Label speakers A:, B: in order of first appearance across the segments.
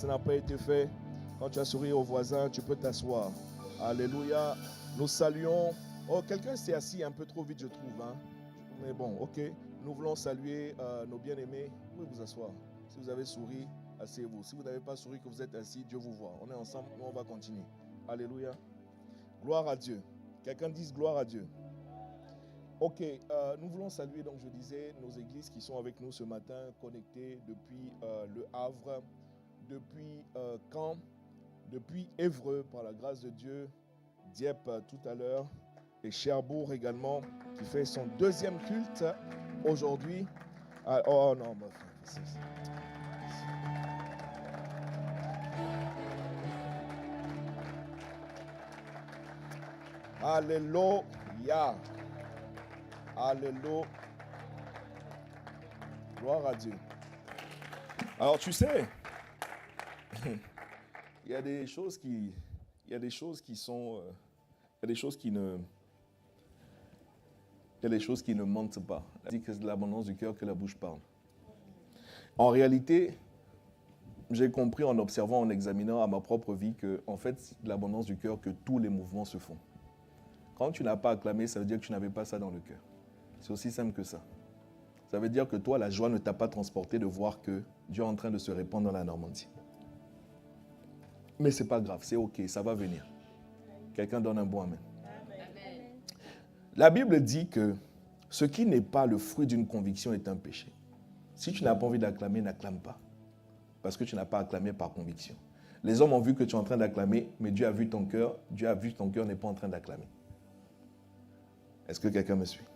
A: Ça n'a pas été fait. Quand tu as souri au voisin, tu peux t'asseoir. Alléluia. Nous saluons. Oh, quelqu'un s'est assis un peu trop vite, je trouve. Hein? Mais bon, ok. Nous voulons saluer nos bien-aimés. Vous pouvez vous asseoir. Si vous avez souri, asseyez-vous. Si vous n'avez pas souri, que vous êtes assis, Dieu vous voit. On est ensemble, nous on va continuer. Alléluia. Gloire à Dieu. Quelqu'un dise gloire à Dieu. Ok, nous voulons saluer, donc je disais, nos églises qui sont avec nous ce matin, connectées depuis le Havre, depuis Caen, depuis Évreux, par la grâce de Dieu, Dieppe tout à l'heure, et Cherbourg également, qui fait son deuxième culte aujourd'hui. Ah, oh non, ma frère, Alléluia. Alléluia. Gloire à Dieu. Alors tu sais, il y a des choses qui sont, il y a des choses qui ne mentent pas. On dit que c'est de l'abondance du cœur que la bouche parle. En réalité, j'ai compris en observant, en examinant à ma propre vie que, en fait, c'est de l'abondance du cœur que tous les mouvements se font. Quand tu n'as pas acclamé, ça veut dire que tu n'avais pas ça dans le cœur. C'est aussi simple que ça. Ça veut dire que toi, la joie ne t'a pas transporté de voir que Dieu est en train de se répandre dans la Normandie. Mais ce n'est pas grave, c'est ok, ça va venir. Quelqu'un donne un bon amen. Amen. La Bible dit que ce qui n'est pas le fruit d'une conviction est un péché. Si tu n'as pas envie d'acclamer, n'acclame pas. Parce que tu n'as pas acclamé par conviction. Les hommes ont vu que tu es en train d'acclamer, mais Dieu a vu ton cœur. Dieu a vu que ton cœur n'est pas en train d'acclamer. Est-ce que quelqu'un me suit?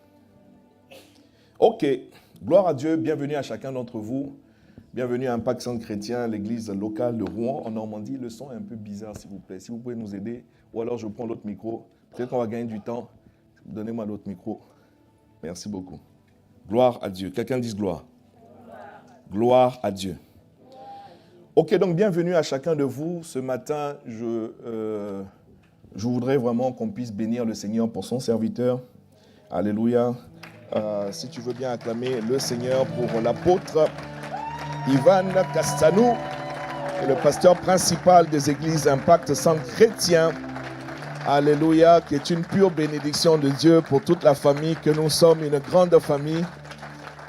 A: Ok, gloire à Dieu, bienvenue à chacun d'entre vous. Bienvenue à Impact Centre Chrétien, l'église locale de Rouen, en Normandie. Le son est un peu bizarre, s'il vous plaît. Si vous pouvez nous aider, ou alors je prends l'autre micro. Peut-être qu'on va gagner du temps. Donnez-moi l'autre micro. Merci beaucoup. Gloire à Dieu. Quelqu'un dise gloire. Gloire à Dieu. Ok, donc bienvenue à chacun de vous. Ce matin, je voudrais vraiment qu'on puisse bénir le Seigneur pour son serviteur. Alléluia. Si tu veux bien acclamer le Seigneur pour l'apôtre Ivan Castanou, et le pasteur principal des églises Impact Centre Chrétien. Alléluia, qui est une pure bénédiction de Dieu pour toute la famille, que nous sommes une grande famille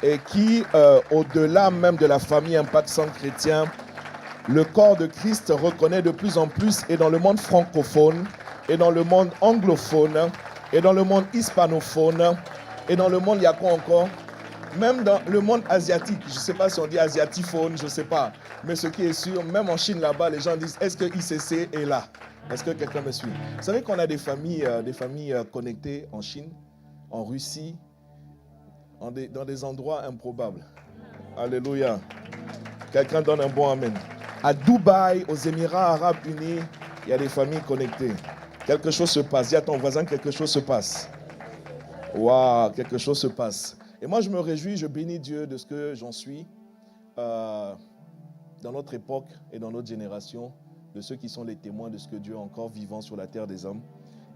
A: et qui, au-delà même de la famille Impact Centre Chrétien, le corps de Christ reconnaît de plus en plus, et dans le monde francophone, et dans le monde anglophone, et dans le monde hispanophone, et dans le monde, il y a quoi encore? Même dans le monde asiatique, je ne sais pas si on dit asiatiphone, je ne sais pas. Mais ce qui est sûr, même en Chine là-bas, les gens disent, est-ce que ICC est là? Est-ce que quelqu'un me suit? Vous savez qu'on a des familles connectées en Chine, en Russie, dans des endroits improbables. Alléluia. Quelqu'un donne un bon amen. À Dubaï, aux Émirats Arabes Unis, il y a des familles connectées. Quelque chose se passe. Dis à ton voisin, quelque chose se passe. Waouh, quelque chose se passe. Et moi, je me réjouis, je bénis Dieu de ce que j'en suis dans notre époque et dans notre génération, de ceux qui sont les témoins de ce que Dieu est encore vivant sur la terre des hommes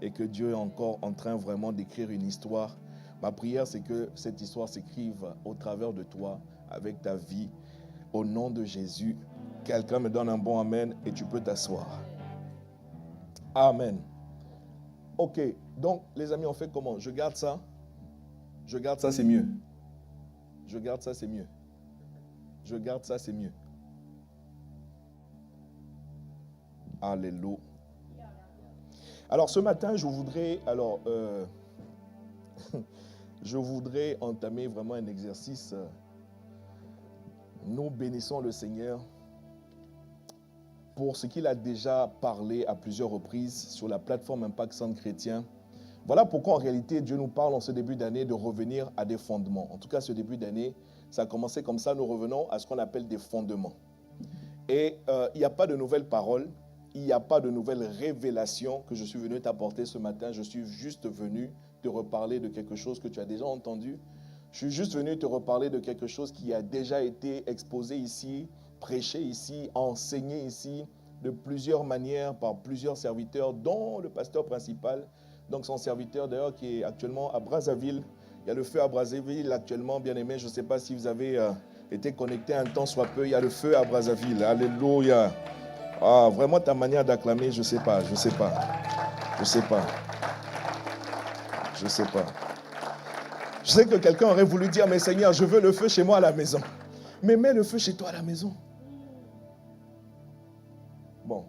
A: et que Dieu est encore en train vraiment d'écrire une histoire. Ma prière, c'est que cette histoire s'écrive au travers de toi, avec ta vie, au nom de Jésus. Quelqu'un me donne un bon amen et tu peux t'asseoir. Amen. Ok, donc les amis, on fait comment? Je garde ça. Je garde ça, c'est mieux. Je garde ça, c'est mieux. Je garde ça, c'est mieux. Alléluia. Alors ce matin, je voudrais entamer vraiment un exercice. Nous bénissons le Seigneur pour ce qu'il a déjà parlé à plusieurs reprises sur la plateforme Impact Centre Chrétien. Voilà pourquoi en réalité Dieu nous parle en ce début d'année de revenir à des fondements. En tout cas, ce début d'année, ça a commencé comme ça. Nous revenons à ce qu'on appelle des fondements. Et il n'y a pas de nouvelles paroles, il n'y a pas de nouvelles révélations que je suis venu t'apporter ce matin. Je suis juste venu te reparler de quelque chose que tu as déjà entendu. Je suis juste venu te reparler de quelque chose qui a déjà été exposé ici, prêché ici, enseigné ici, de plusieurs manières par plusieurs serviteurs, dont le pasteur principal. Donc son serviteur d'ailleurs qui est actuellement à Brazzaville. Il y a le feu à Brazzaville actuellement, bien aimé. Je ne sais pas si vous avez été connecté un temps soit peu. Il y a le feu à Brazzaville. Alléluia. Ah, vraiment ta manière d'acclamer, je ne sais pas. Je sais pas. Je sais que quelqu'un aurait voulu dire, mais Seigneur, je veux le feu chez moi à la maison. Mais mets le feu chez toi à la maison. Bon.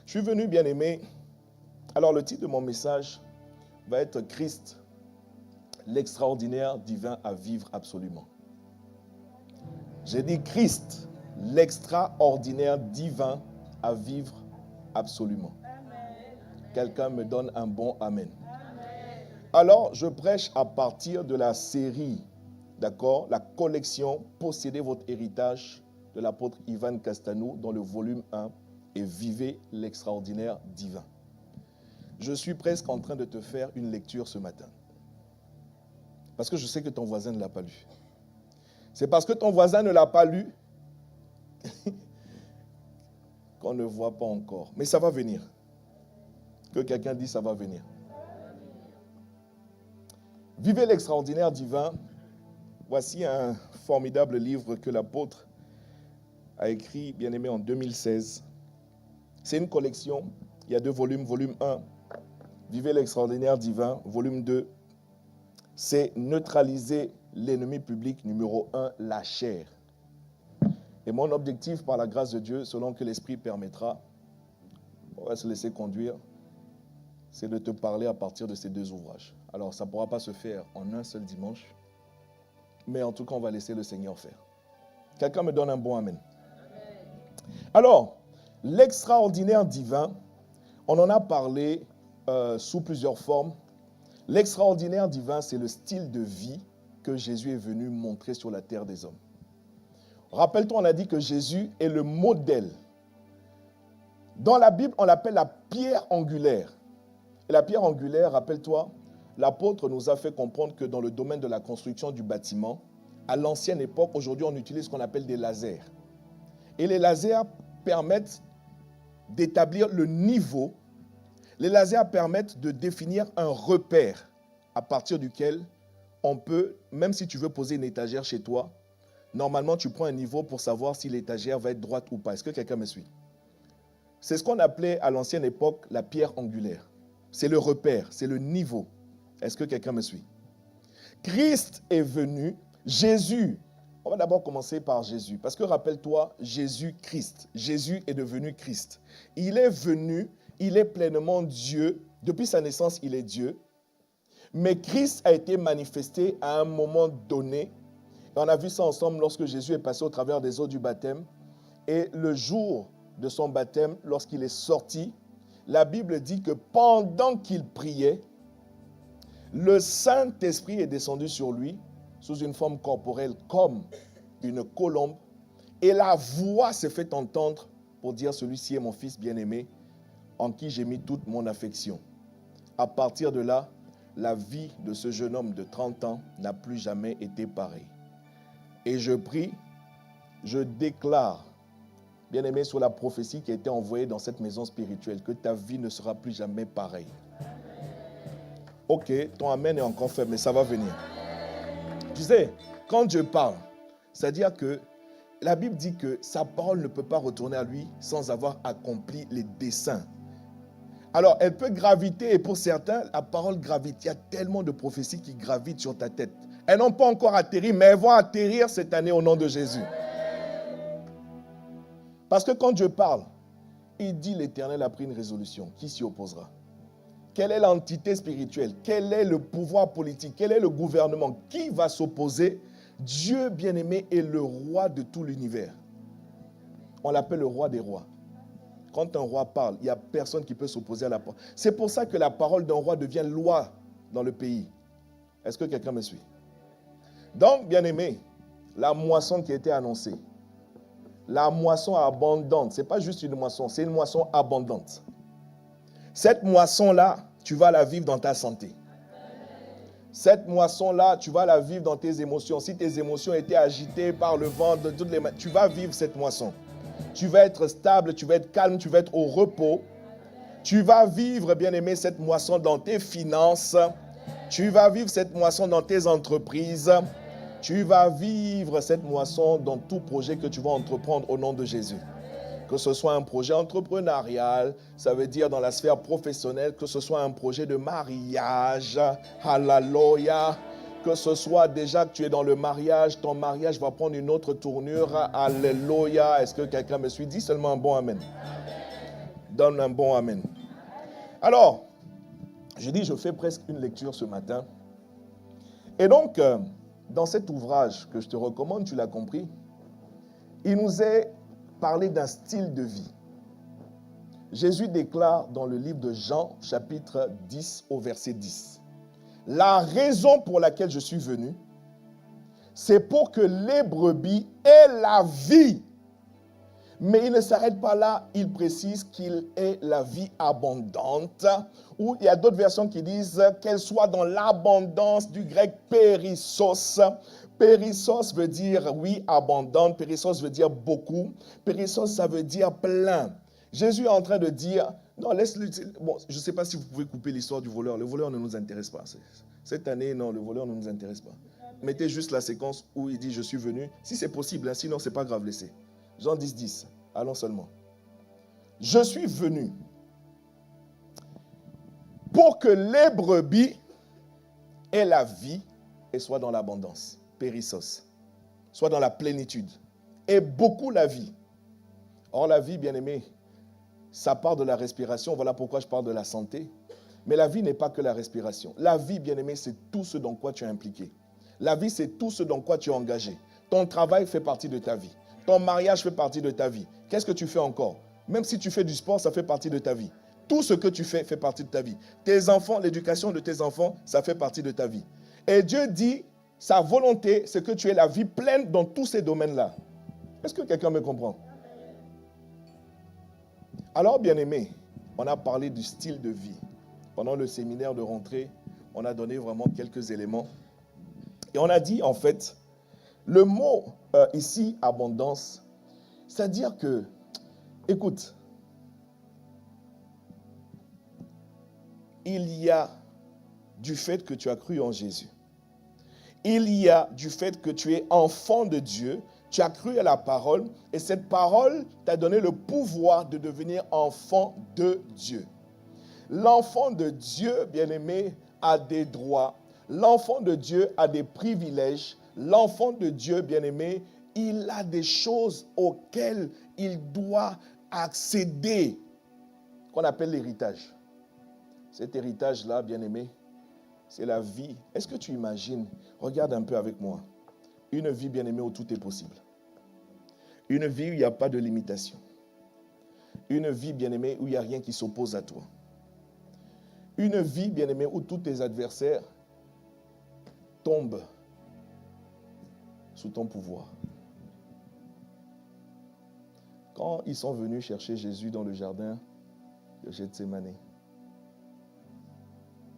A: Je suis venu, bien-aimé. Alors, le titre de mon message va être Christ, l'extraordinaire divin à vivre absolument. J'ai dit Christ, l'extraordinaire divin à vivre absolument. Quelqu'un me donne un bon amen. Alors, je prêche à partir de la série, d'accord, la collection Possédez votre héritage de l'apôtre Ivan Castanou dans le volume 1 et Vivez l'extraordinaire divin. Je suis presque en train de te faire une lecture ce matin. Parce que je sais que ton voisin ne l'a pas lu. C'est parce que ton voisin ne l'a pas lu qu'on ne voit pas encore. Mais ça va venir. Que quelqu'un dise ça va venir. Vivez l'extraordinaire divin. Voici un formidable livre que l'apôtre a écrit, bien aimé, en 2016. C'est une collection. Il y a 2 volumes. Volume 1, Vivez l'extraordinaire divin. Volume 2, c'est neutraliser l'ennemi public numéro 1, la chair. Et mon objectif, par la grâce de Dieu, selon que l'Esprit permettra, on va se laisser conduire, c'est de te parler à partir de ces 2 ouvrages. Alors, ça ne pourra pas se faire en un seul dimanche, mais en tout cas, on va laisser le Seigneur faire. Quelqu'un me donne un bon amen. Alors, l'extraordinaire divin, on en a parlé sous plusieurs formes. L'extraordinaire divin, c'est le style de vie que Jésus est venu montrer sur la terre des hommes. Rappelle-toi, on a dit que Jésus est le modèle. Dans la Bible, on l'appelle la pierre angulaire. Et la pierre angulaire, rappelle-toi, l'apôtre nous a fait comprendre que dans le domaine de la construction du bâtiment, à l'ancienne époque, aujourd'hui, on utilise ce qu'on appelle des lasers. Et les lasers permettent d'établir le niveau. Les lasers permettent de définir un repère à partir duquel on peut, même si tu veux poser une étagère chez toi, normalement, tu prends un niveau pour savoir si l'étagère va être droite ou pas. Est-ce que quelqu'un me suit? C'est ce qu'on appelait à l'ancienne époque la pierre angulaire. C'est le repère, c'est le niveau. Est-ce que quelqu'un me suit? Christ est venu, Jésus. On va d'abord commencer par Jésus. Parce que rappelle-toi, Jésus-Christ. Jésus est devenu Christ. Il est venu, il est pleinement Dieu. Depuis sa naissance, il est Dieu. Mais Christ a été manifesté à un moment donné. Et on a vu ça ensemble lorsque Jésus est passé au travers des eaux du baptême. Et le jour de son baptême, lorsqu'il est sorti, la Bible dit que pendant qu'il priait, le Saint-Esprit est descendu sur lui sous une forme corporelle comme une colombe. Et la voix s'est fait entendre pour dire « Celui-ci est mon fils bien-aimé, en qui j'ai mis toute mon affection ». À partir de là, la vie de ce jeune homme de 30 ans n'a plus jamais été pareille. Et je prie, je déclare, bien-aimé, sur la prophétie qui a été envoyée dans cette maison spirituelle, que ta vie ne sera plus jamais pareille. Ok, ton amen est encore faible, mais ça va venir. Tu sais, quand Dieu parle, c'est-à-dire que la Bible dit que sa parole ne peut pas retourner à lui sans avoir accompli les desseins. Alors, elle peut graviter, et pour certains, la parole gravite. Il y a tellement de prophéties qui gravitent sur ta tête. Elles n'ont pas encore atterri, mais elles vont atterrir cette année au nom de Jésus. Parce que quand Dieu parle, il dit l'Éternel a pris une résolution. Qui s'y opposera? Quelle est l'entité spirituelle? Quel est le pouvoir politique? Quel est le gouvernement? Qui va s'opposer? Dieu bien-aimé est le roi de tout l'univers. On l'appelle le roi des rois. Quand un roi parle, il n'y a personne qui peut s'opposer à la parole. C'est pour ça que la parole d'un roi devient loi dans le pays. Est-ce que quelqu'un me suit? Donc, bien-aimé, la moisson qui a été annoncée, la moisson abondante, ce n'est pas juste une moisson, c'est une moisson abondante. Cette moisson-là, tu vas la vivre dans ta santé. Cette moisson-là, tu vas la vivre dans tes émotions. Si tes émotions étaient agitées par le vent, tu vas vivre cette moisson. Tu vas être stable, tu vas être calme, tu vas être au repos. Tu vas vivre, bien-aimé, cette moisson dans tes finances. Tu vas vivre cette moisson dans tes entreprises. Tu vas vivre cette moisson dans tout projet que tu vas entreprendre au nom de Jésus. Que ce soit un projet entrepreneurial, ça veut dire dans la sphère professionnelle, que ce soit un projet de mariage, hallelujah, que ce soit déjà que tu es dans le mariage, ton mariage va prendre une autre tournure, alléluia. Est-ce que quelqu'un me suit? Dis seulement un bon amen. Donne un bon amen. Alors, je fais presque une lecture ce matin. Et donc, dans cet ouvrage que je te recommande, tu l'as compris, il nous est parlé d'un style de vie. Jésus déclare dans le livre de Jean, chapitre 10, au verset 10. La raison pour laquelle je suis venu, c'est pour que les brebis aient la vie. Mais il ne s'arrête pas là, il précise qu'il est la vie abondante. Ou il y a d'autres versions qui disent qu'elle soit dans l'abondance, du grec périssos. Périssos veut dire, oui, abondante. Périssos veut dire beaucoup. Périssos, ça veut dire plein. Jésus est en train de dire, non, laisse-le. Bon, je ne sais pas si vous pouvez couper l'histoire du voleur. Le voleur ne nous intéresse pas. Cette année, non, le voleur ne nous intéresse pas. Mettez juste la séquence où il dit, je suis venu. Si c'est possible, hein, sinon, ce n'est pas grave, laissez. Jean 10, 10. Allons seulement. Je suis venu pour que les brebis aient la vie et soient dans l'abondance. Périssos. Soit dans la plénitude. Et beaucoup la vie. Or, la vie, bien aimé, ça part de la respiration. Voilà pourquoi je parle de la santé. Mais la vie n'est pas que la respiration. La vie, bien aimé, c'est tout ce dans quoi tu es impliqué. La vie, c'est tout ce dans quoi tu es engagé. Ton travail fait partie de ta vie. Ton mariage fait partie de ta vie. Qu'est-ce que tu fais encore? Même si tu fais du sport, ça fait partie de ta vie. Tout ce que tu fais fait partie de ta vie. Tes enfants, l'éducation de tes enfants, ça fait partie de ta vie. Et Dieu dit, sa volonté, c'est que tu aies la vie pleine dans tous ces domaines-là. Est-ce que quelqu'un me comprend? Alors, bien-aimé, on a parlé du style de vie. Pendant le séminaire de rentrée, on a donné vraiment quelques éléments. Et on a dit, en fait, le mot ici, abondance, c'est-à-dire que, écoute, il y a du fait que tu as cru en Jésus. Il y a du fait que tu es enfant de Dieu, tu as cru à la parole, et cette parole t'a donné le pouvoir de devenir enfant de Dieu. L'enfant de Dieu, bien-aimé, a des droits. L'enfant de Dieu a des privilèges. L'enfant de Dieu, bien-aimé, il a des choses auxquelles il doit accéder, qu'on appelle l'héritage. Cet héritage-là, bien-aimé, c'est la vie. Est-ce que tu imagines, regarde un peu avec moi, une vie, bien-aimée, où tout est possible. Une vie où il n'y a pas de limitation. Une vie, bien-aimée, où il n'y a rien qui s'oppose à toi. Une vie, bien-aimée, où tous tes adversaires tombent sous ton pouvoir. Quand ils sont venus chercher Jésus dans le jardin de Gethsémani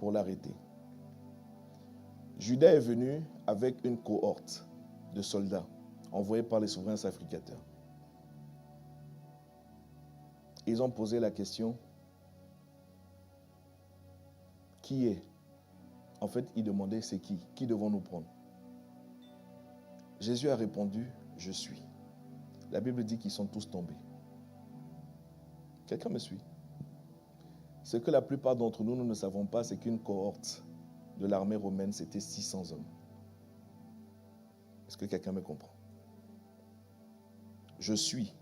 A: pour l'arrêter, Judas est venu avec une cohorte de soldats envoyés par les souverains sacrificateurs. Ils ont posé la question, qui est? En fait, ils demandaient, c'est qui? Qui devons nous prendre? Jésus a répondu, je suis. La Bible dit qu'ils sont tous tombés. Quelqu'un me suit? Ce que la plupart d'entre nous, nous ne savons pas, c'est qu'une cohorte de l'armée romaine, c'était 600 hommes. Est-ce que quelqu'un me comprend? Je suis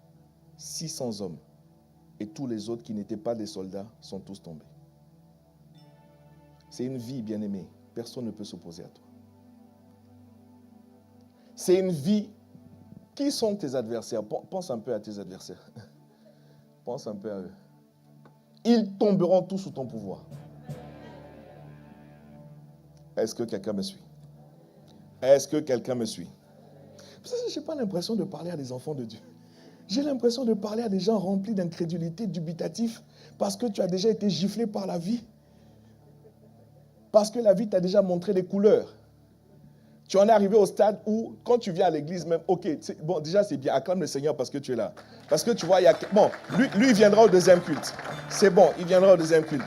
A: 600 hommes et tous les autres qui n'étaient pas des soldats sont tous tombés. C'est une vie, bien-aimée. Personne ne peut s'opposer à toi. C'est une vie. Qui sont tes adversaires? Pense un peu à tes adversaires. Pense un peu à eux. Ils tomberont tous sous ton pouvoir. Est-ce que quelqu'un me suit? Est-ce que quelqu'un me suit? Je n'ai pas l'impression de parler à des enfants de Dieu. J'ai l'impression de parler à des gens remplis d'incrédulité, dubitatifs, parce que tu as déjà été giflé par la vie. Parce que la vie t'a déjà montré des couleurs. Tu en es arrivé au stade où, quand tu viens à l'église même, ok, bon, déjà c'est bien, acclame le Seigneur parce que tu es là. Parce que tu vois, bon, lui il viendra au deuxième culte. C'est bon, il viendra au deuxième culte.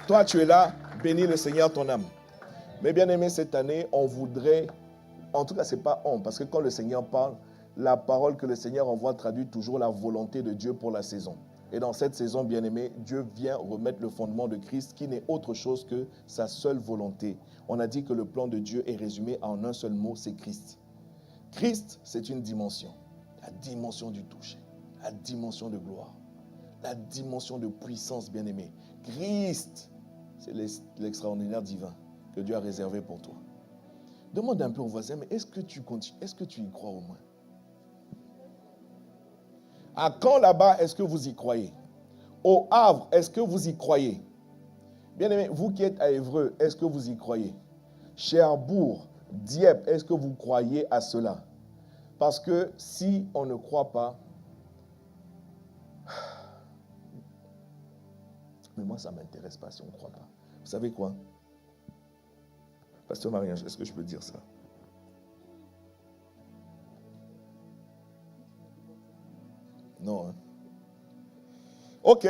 A: Toi, tu es là, bénis le Seigneur ton âme. Mais bien aimé, cette année, on voudrait En tout cas, ce n'est pas on, parce que quand le Seigneur parle, la parole que le Seigneur envoie traduit toujours la volonté de Dieu pour la saison. Et dans cette saison, bien-aimé, Dieu vient remettre le fondement de Christ qui n'est autre chose que sa seule volonté. On a dit que le plan de Dieu est résumé en un seul mot, c'est Christ. Christ, c'est une dimension. La dimension du toucher, la dimension de gloire, la dimension de puissance, bien-aimé. Christ, c'est l'extraordinaire divin que Dieu a réservé pour toi. Demande un peu au voisin, mais est-ce que tu continues, est-ce que tu y crois au moins? À Caen là-bas, est-ce que vous y croyez? Au Havre, est-ce que vous y croyez? Bien-aimé, vous qui êtes à Évreux, est-ce que vous y croyez? Cherbourg, Dieppe, est-ce que vous croyez à cela? Parce que si on ne croit pas, mais moi ça ne m'intéresse pas si on ne croit pas. Vous savez quoi? Pasteur Marie, est-ce que je peux dire ça? Non. Hein? Ok.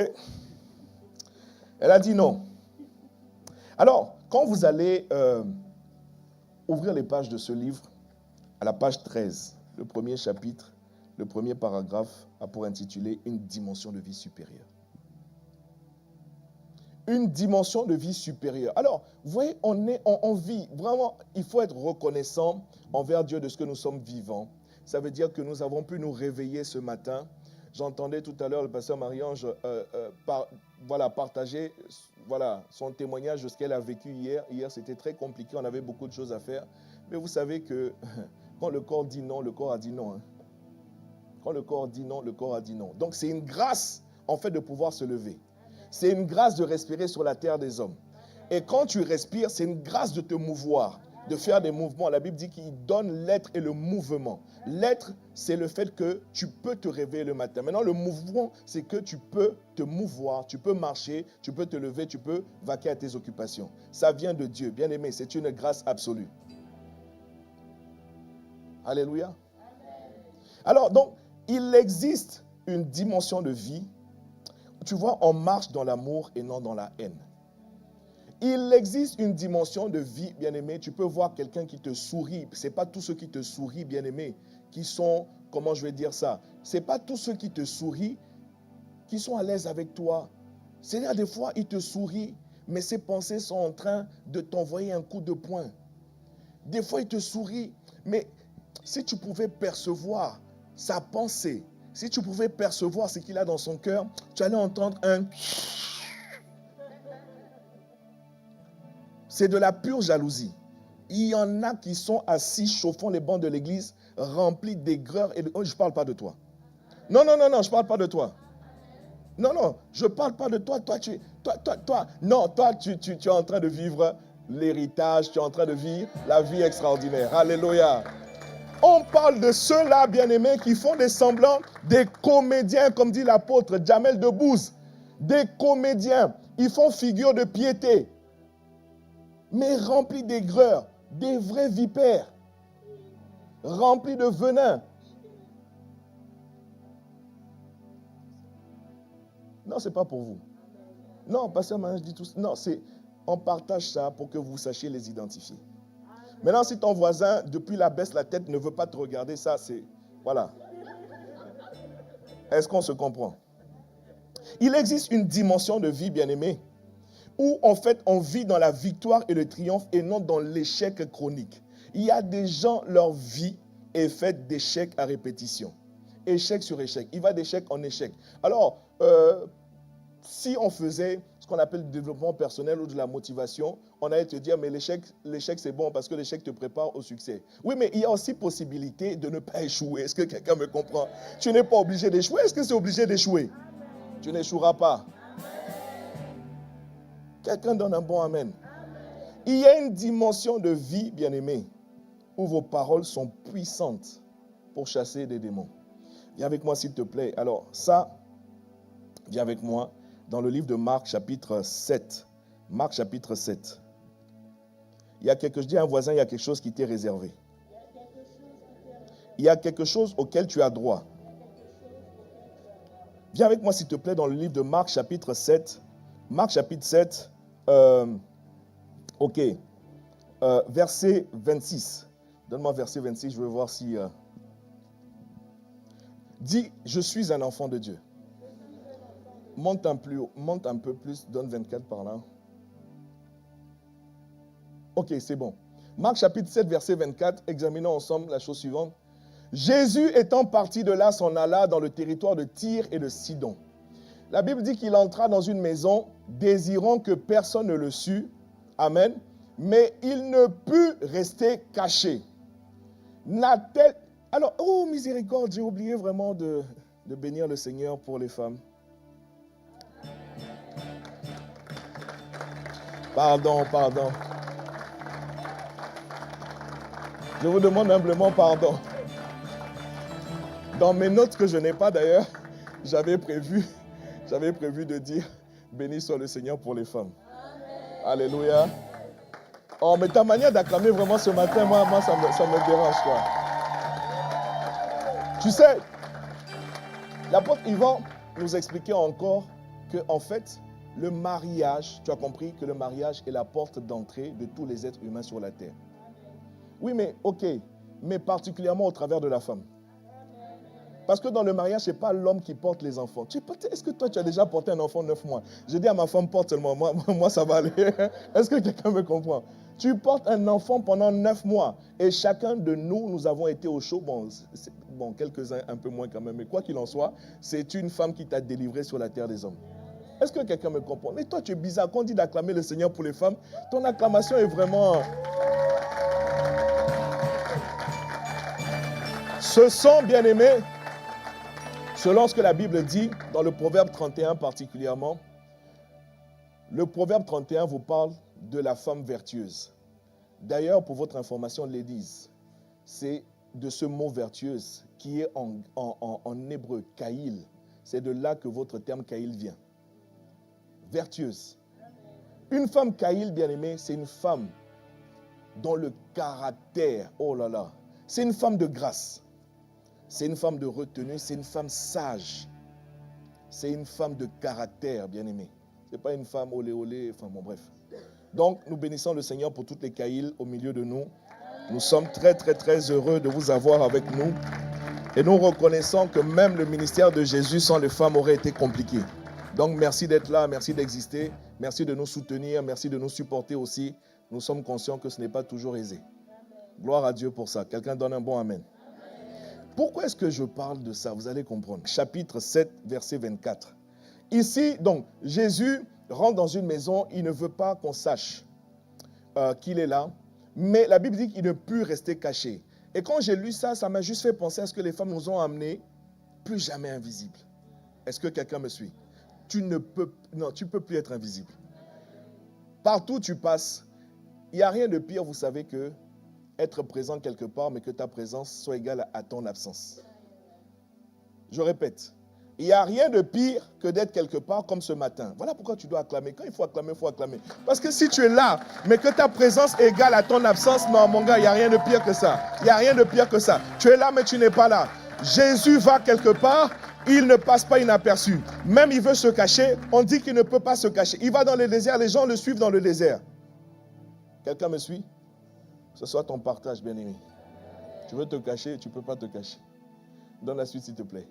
A: Elle a dit non. Alors, quand vous allez ouvrir les pages de ce livre, à la page 13, le premier chapitre, le premier paragraphe a pour intitulé « Une dimension de vie supérieure ». Une dimension de vie supérieure. Alors, vous voyez, on vit, vraiment, il faut être reconnaissant envers Dieu de ce que nous sommes vivants. Ça veut dire que nous avons pu nous réveiller ce matin. J'entendais tout à l'heure le pasteur Marie-Ange partager son témoignage de ce qu'elle a vécu hier. Hier, c'était très compliqué, on avait beaucoup de choses à faire. Mais vous savez que quand le corps dit non, le corps a dit non. Hein. Quand le corps dit non, le corps a dit non. Donc, c'est une grâce, en fait, de pouvoir se lever. C'est une grâce de respirer sur la terre des hommes. Et quand tu respires, c'est une grâce de te mouvoir, de faire des mouvements. La Bible dit qu'il donne l'être et le mouvement. L'être, c'est le fait que tu peux te réveiller le matin. Maintenant, le mouvement, c'est que tu peux te mouvoir, tu peux marcher, tu peux te lever, tu peux vaquer à tes occupations. Ça vient de Dieu. Bien aimé, c'est une grâce absolue. Alléluia. Alors, donc, il existe une dimension de vie. Tu vois, on marche dans l'amour et non dans la haine. Il existe une dimension de vie, bien-aimé. Tu peux voir quelqu'un qui te sourit. Ce n'est pas tous ceux qui te sourient, bien-aimé, qui sont, comment je vais dire ça? Ce n'est pas tous ceux qui te sourient qui sont à l'aise avec toi. C'est-à-dire, des fois, ils te sourient, mais ses pensées sont en train de t'envoyer un coup de poing. Des fois, il te sourit, mais si tu pouvais percevoir sa pensée, si tu pouvais percevoir ce qu'il a dans son cœur, tu allais entendre un... C'est de la pure jalousie. Il y en a qui sont assis chauffant les bancs de l'église, remplis d'aigreur. Et oh, je ne parle pas de toi. Non, je ne parle pas de toi. Non, je ne parle pas de toi. Toi, tu es en train de vivre l'héritage, tu es en train de vivre la vie extraordinaire. Alléluia. On parle de ceux-là, bien-aimés, qui font des semblants, des comédiens, comme dit l'apôtre Jamel Debbouze. Des comédiens. Ils font figure de piété, mais remplis d'aigreur, des vrais vipères, remplis de venin. Non, ce n'est pas pour vous. Non, pasteur Marie, je dis tout ça. Non, on partage ça pour que vous sachiez les identifier. Maintenant, si ton voisin, depuis la baisse la tête, ne veut pas te regarder, ça, c'est... Voilà. Est-ce qu'on se comprend? Il existe une dimension de vie, bien-aimé, où, en fait, on vit dans la victoire et le triomphe et non dans l'échec chronique. Il y a des gens, leur vie est faite d'échec à répétition. Échec sur échec. Il va d'échec en échec. Alors, si on faisait ce qu'on appelle le développement personnel ou de la motivation, on allait te dire, mais l'échec c'est bon parce que l'échec te prépare au succès. Oui, mais il y a aussi possibilité de ne pas échouer. Est-ce que quelqu'un me comprend? Tu n'es pas obligé d'échouer. Est-ce que c'est obligé d'échouer? Tu n'échoueras pas. Quelqu'un donne un bon amen. Il y a une dimension de vie, bien-aimé, où vos paroles sont puissantes pour chasser des démons. Viens avec moi, s'il te plaît. Alors, ça, viens avec moi dans le livre de Marc, chapitre 7. Marc, chapitre 7. Je dis à un voisin, il y a quelque chose qui t'est réservé. Il y a quelque chose auquel tu as droit. Viens avec moi, s'il te plaît, dans le livre de Marc, chapitre 7. Marc, chapitre 7, verset 26. Donne-moi verset 26, je veux voir si... Dis, je suis un enfant de Dieu. Monte un peu plus, donne 24 par là. Ok, c'est bon. Marc chapitre 7, verset 24, examinons ensemble la chose suivante. Jésus étant parti de là, s'en alla dans le territoire de Tyr et de Sidon. La Bible dit qu'il entra dans une maison, désirant que personne ne le sût. Amen. Mais il ne put rester caché. N'a-t-elle... Alors, oh miséricorde, j'ai oublié vraiment de bénir le Seigneur pour les femmes. Pardon. Je vous demande humblement pardon. Dans mes notes que je n'ai pas d'ailleurs, j'avais prévu de dire béni soit le Seigneur pour les femmes. Amen. Alléluia. Oh, mais ta manière d'acclamer vraiment ce matin, moi ça me dérange, quoi. Tu sais, l'apôtre Yvan nous expliquait encore que, en fait, le mariage, tu as compris que le mariage est la porte d'entrée de tous les êtres humains sur la terre. Oui, mais ok, mais particulièrement au travers de la femme. Parce que dans le mariage, ce n'est pas l'homme qui porte les enfants. Est-ce que toi, tu as déjà porté un enfant 9 mois? Je dis à ma femme, porte seulement. Moi, ça va aller. Est-ce que quelqu'un me comprend? Tu portes un enfant pendant 9 mois. Et chacun de nous, nous avons été au chaud. Bon, quelques-uns un peu moins quand même. Mais quoi qu'il en soit, c'est une femme qui t'a délivré sur la terre des hommes. Est-ce que quelqu'un me comprend? Mais toi, tu es bizarre. Quand on dit d'acclamer le Seigneur pour les femmes, ton acclamation est vraiment... Ce sont, bien-aimés, selon ce que la Bible dit, dans le Proverbe 31 particulièrement, le Proverbe 31 vous parle de la femme vertueuse. D'ailleurs, pour votre information, ladies, c'est de ce mot vertueuse qui est en hébreu, kaïl. C'est de là que votre terme kaïl vient. Vertueuse. Une femme kaïl, bien-aimée, c'est une femme dont le caractère, oh là là, c'est une femme de grâce. C'est une femme de retenue, c'est une femme sage. C'est une femme de caractère, bien-aimée. Ce n'est pas une femme olé olé, enfin bon, bref. Donc, nous bénissons le Seigneur pour toutes les caïls au milieu de nous. Nous sommes très, très, très heureux de vous avoir avec nous. Et nous reconnaissons que même le ministère de Jésus sans les femmes aurait été compliqué. Donc, merci d'être là, merci d'exister, merci de nous soutenir, merci de nous supporter aussi. Nous sommes conscients que ce n'est pas toujours aisé. Gloire à Dieu pour ça. Quelqu'un donne un bon amen. Pourquoi est-ce que je parle de ça? Vous allez comprendre. Chapitre 7, verset 24. Ici, donc, Jésus rentre dans une maison, il ne veut pas qu'on sache qu'il est là, mais la Bible dit qu'il ne peut rester caché. Et quand j'ai lu ça, ça m'a juste fait penser à ce que les femmes nous ont amené, plus jamais invisibles. Est-ce que quelqu'un me suit? Tu ne peux plus être invisible. Partout où tu passes, il n'y a rien de pire, vous savez, que être présent quelque part, mais que ta présence soit égale à ton absence. Je répète, il n'y a rien de pire que d'être quelque part comme ce matin. Voilà pourquoi tu dois acclamer. Quand il faut acclamer, il faut acclamer. Parce que si tu es là, mais que ta présence est égale à ton absence, non, mon gars, il n'y a rien de pire que ça. Il n'y a rien de pire que ça. Tu es là, mais tu n'es pas là. Jésus va quelque part, il ne passe pas inaperçu. Même il veut se cacher, on dit qu'il ne peut pas se cacher. Il va dans le désert, les gens le suivent dans le désert. Quelqu'un me suit? Ce soit ton partage, bien-aimé. Tu veux te cacher, tu ne peux pas te cacher. Donne la suite, s'il te plaît.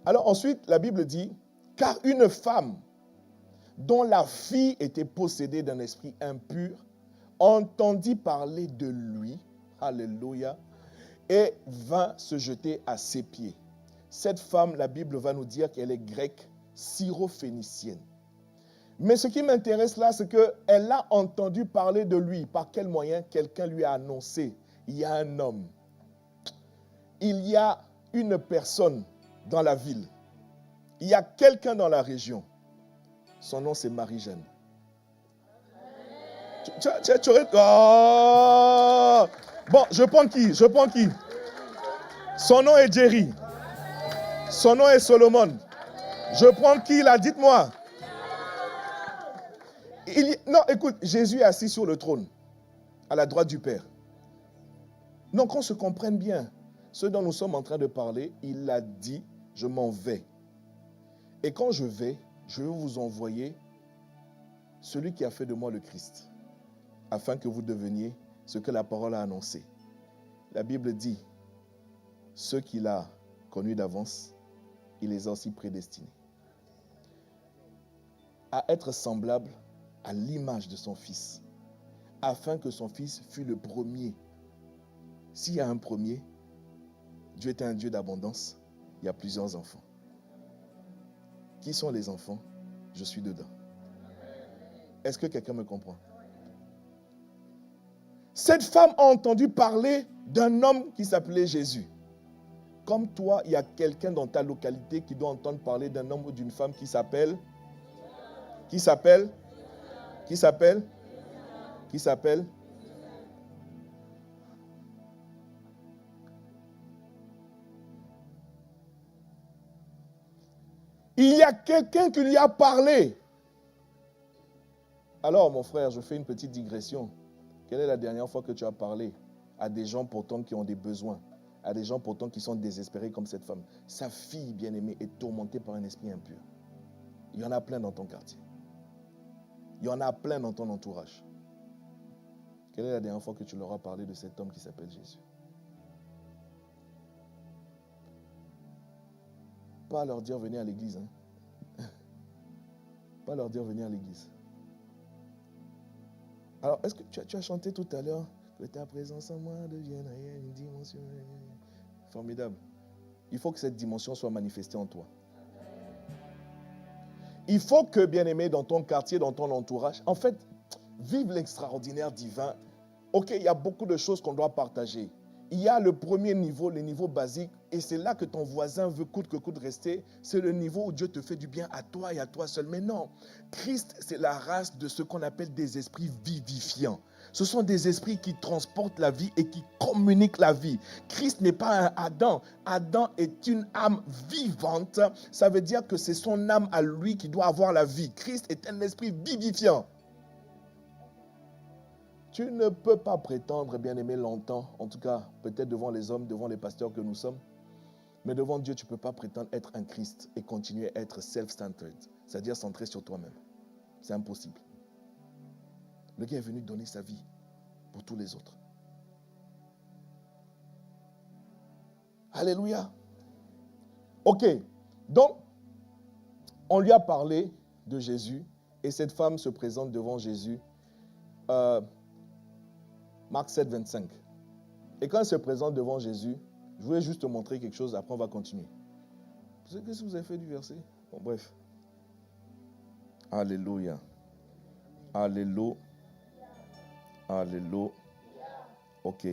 A: Alors ensuite, la Bible dit, car une femme dont la fille était possédée d'un esprit impur, entendit parler de lui, alléluia, et vint se jeter à ses pieds. Cette femme, la Bible va nous dire qu'elle est grecque, syrophénicienne. Mais ce qui m'intéresse là, c'est qu'elle a entendu parler de lui. Par quel moyen? Quelqu'un lui a annoncé. Il y a un homme. Il y a une personne dans la ville. Il y a quelqu'un dans la région. Son nom, c'est Marie-Jeanne. Oh! Bon, je prends qui? Son nom est Jerry. Son nom est Solomon. Je prends qui là? Dites-moi. Non, écoute, Jésus est assis sur le trône, à la droite du Père. Non, qu'on se comprenne bien. Ce dont nous sommes en train de parler, il a dit, je m'en vais. Et quand je vais vous envoyer celui qui a fait de moi le Christ, afin que vous deveniez ce que la parole a annoncé. La Bible dit, ceux qu'il a connus d'avance, il les a aussi prédestinés à être semblables à l'image de son Fils, afin que son Fils fût le premier. S'il y a un premier, Dieu est un Dieu d'abondance, il y a plusieurs enfants. Qui sont les enfants? Je suis dedans. Est-ce que quelqu'un me comprend? Cette femme a entendu parler d'un homme qui s'appelait Jésus. Comme toi, il y a quelqu'un dans ta localité qui doit entendre parler d'un homme ou d'une femme qui s'appelle? Qui s'appelle? Qui s'appelle? Qui s'appelle? Il y a quelqu'un qui lui a parlé. Alors, mon frère, je fais une petite digression. Quelle est la dernière fois que tu as parlé à des gens pourtant qui ont des besoins, à des gens pourtant qui sont désespérés comme cette femme? Sa fille bien-aimée est tourmentée par un esprit impur. Il y en a plein dans ton quartier. Il y en a plein dans ton entourage. Quelle est la dernière fois que tu leur as parlé de cet homme qui s'appelle Jésus? Pas leur dire venez à l'église. Pas leur dire venez à l'église. Alors, est-ce que tu as chanté tout à l'heure que ta présence en moi devienne une dimension? Formidable. Il faut que cette dimension soit manifestée en toi. Il faut que, bien-aimé, dans ton quartier, dans ton entourage, en fait, vive l'extraordinaire divin. Ok, il y a beaucoup de choses qu'on doit partager. Il y a le premier niveau, le niveau basique, et c'est là que ton voisin veut coûte que coûte rester. C'est le niveau où Dieu te fait du bien à toi et à toi seul. Mais non, Christ, c'est la race de ce qu'on appelle des esprits vivifiants. Ce sont des esprits qui transportent la vie et qui communiquent la vie. Christ n'est pas un Adam. Adam est une âme vivante. Ça veut dire que c'est son âme à lui qui doit avoir la vie. Christ est un esprit vivifiant. Tu ne peux pas prétendre, bien-aimé, longtemps, en tout cas, peut-être devant les hommes, devant les pasteurs que nous sommes, mais devant Dieu, tu ne peux pas prétendre être un Christ et continuer à être self-centered, c'est-à-dire centré sur toi-même. C'est impossible. Le gars est venu donner sa vie pour tous les autres. Alléluia. Ok, donc, on lui a parlé de Jésus et cette femme se présente devant Jésus. Marc 7, 25. Et quand elle se présente devant Jésus, je voulais juste te montrer quelque chose, après on va continuer. Qu'est-ce que vous avez fait du verset? Bon, bref. Alléluia. Alléluia. Alléluia. Ok.